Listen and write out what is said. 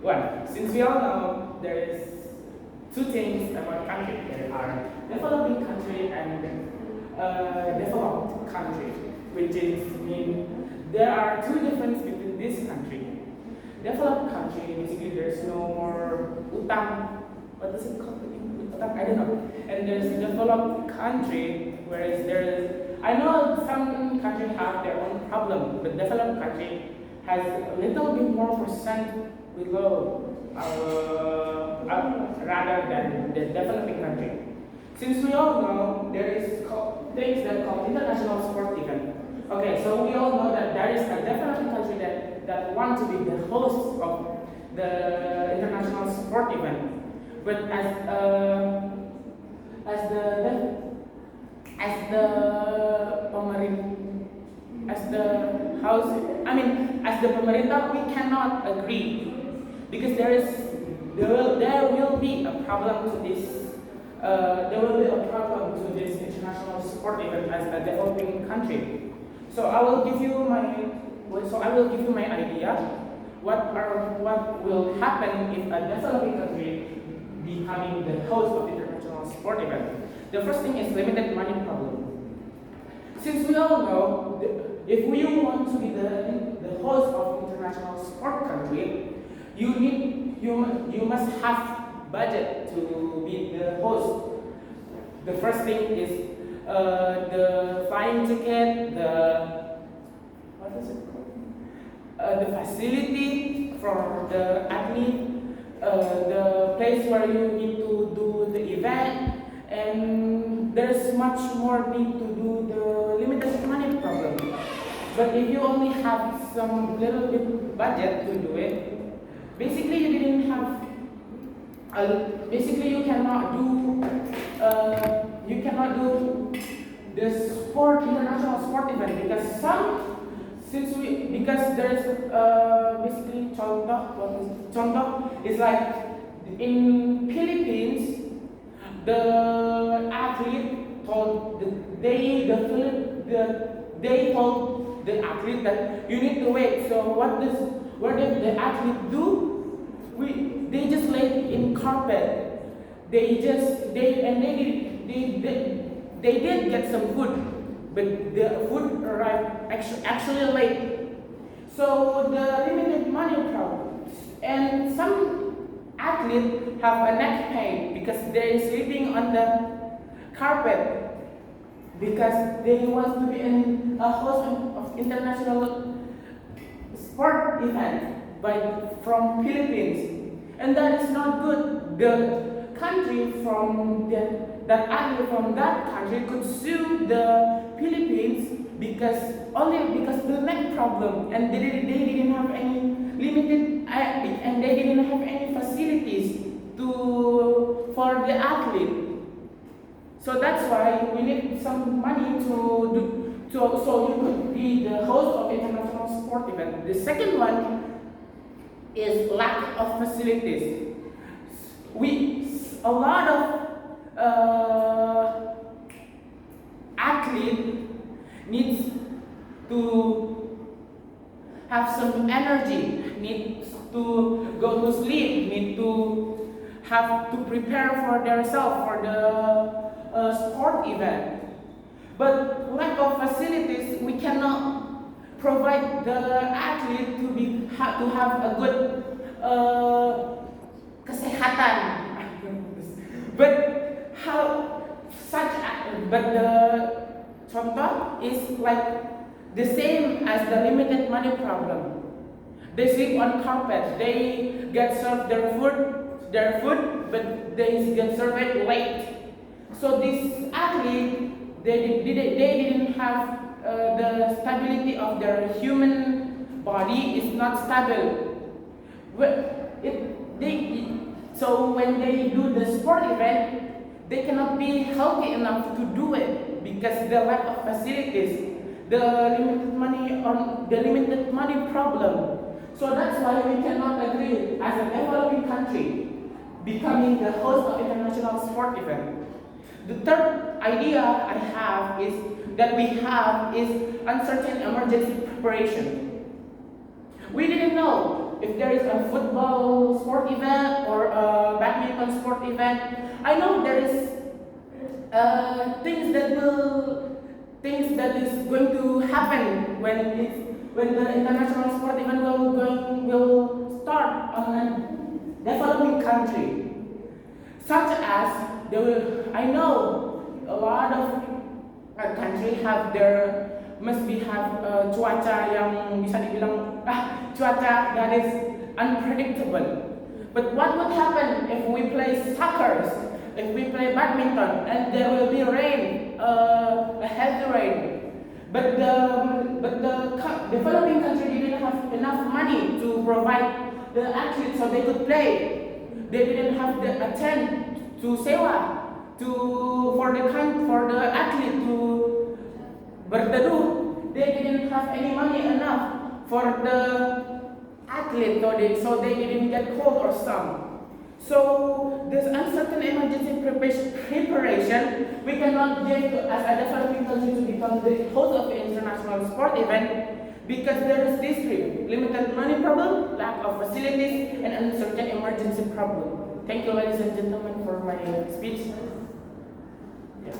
Well, since we all know there is two things about country. There are developing country and developed country, which is mean there are two differences between this country. Developed country, basically there's no more utang. What does it called? Utang? I don't know. And there's developed country, whereas there's, I know some countries have their own problem, but developed country has a little bit more percent below rather than the developing country. Since we all know there is things that called international sport event. Okay, so we all know that there is a developing country that want to be the host of the international sport event, but as the pemerintah, we cannot agree because there will be a problem to this. There will be a problem to this international sport event as a developing country. So I will give you my idea. What will happen if a developing country becoming the host of international sport event? The first thing is limited money problem. Since we all know, if we want to be the host of international sport country, you must have budget to be the host. The first thing is the flying ticket, the facility for the athlete, the place where you need to do the event, and there's much more need to do the limited money problem. But if you only have some little bit budget to do it, basically you didn't have. Basically you cannot do the international sport event because there's basically contoh is like in Philippines the athlete told they told the athlete that you need to wait. So what did the athlete do? They just laid in carpet. They did get some food, but the food arrived actually late. So the limited money problem, and some athletes have a neck pain because they're sleeping on the carpet because they want to be a host of international sport event from Philippines, and that is not good. The country that athlete from that country could sue the Philippines because the neck problem, and they didn't have any limited and they didn't have any facilities for the athlete. So that's why we need some money so you could be the host of international sport event. The second one is lack of facilities. A lot of athlete needs to have some energy, needs to go to sleep, need to have to prepare for themselves for the sport event. But lack of facilities, we cannot provide the athlete to have a good kesehatan. But the contoh is like the same as the limited money problem. They sleep on carpet. They get served their food, but they get served it late. So this athlete, they didn't have the stability of their human body is not stable. So when they do the sport event, they cannot be healthy enough to do it because the lack of facilities, the limited money problem. So that's why we cannot agree as a developing country becoming the host of international sport event. The third idea I have is uncertain emergency preparation. We didn't know if there is a football sport event or a badminton sport event, I know there is things that is going to happen when the international sport event will start on a developing country, such as I know a lot of country have cuaca yang bisa dibilang cuaca that is unpredictable. But what would happen if we play soccer, if we play badminton, and there will be rain, a heavy rain? But the developing country didn't have enough money to provide the athletes so they could play. They didn't have the tent to sewa for the athlete to berteduh. They didn't have any money enough for the athlete, so they didn't get cold or sun. So this uncertain emergency preparation, we cannot give as a developing country to become the host of the international sport event because there is this three: limited money problem, lack of facilities, and uncertain emergency problem. Thank you, ladies and gentlemen, for my speech. Yeah.